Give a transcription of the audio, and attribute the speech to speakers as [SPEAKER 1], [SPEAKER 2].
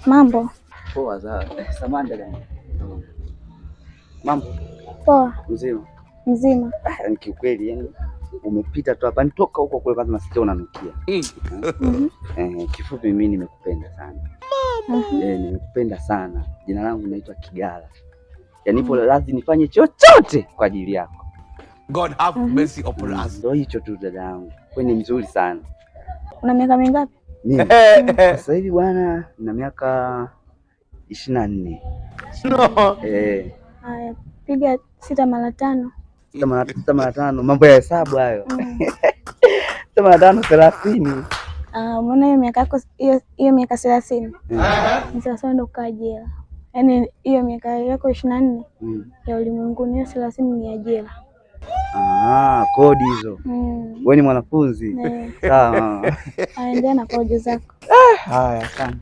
[SPEAKER 1] Mambo
[SPEAKER 2] poa za Samanda gani? Mambo
[SPEAKER 1] poa.
[SPEAKER 2] Mzima
[SPEAKER 1] Mzima.
[SPEAKER 2] Yani kiukweli, yani umepita tu hapa, nitoka huko kule kwanza nasikia unanukia. Kifupi mimi nimekupenda sana. Nimekupenda sana. Jina langu naitwa Kigala. Yani ipo lazima nifanye chochote kwa ajili yako.
[SPEAKER 3] God have mercy upon us.
[SPEAKER 2] Ndio hicho tu dada yangu. Wewe ni mzuri sana.
[SPEAKER 1] Una miaka mingapi?
[SPEAKER 2] Mimi sasa hivi bwana na miaka 24.
[SPEAKER 3] No.
[SPEAKER 1] Haya, piga 6 mara 5.
[SPEAKER 2] 6 mara 5, mambo ya hesabu hayo. 6 mara 5 30.
[SPEAKER 1] Umeona hiyo miaka yako, hiyo miaka 30. Ni sawa ndo kukaa jela. Yaani hiyo miaka yako 24 ya ulimwenguni, hiyo 30 ni ya jela.
[SPEAKER 2] Kodi hizo. Wewe ni mwanafunzi. Sawa.
[SPEAKER 1] Endelea na kodi zako.
[SPEAKER 2] Haya, asante.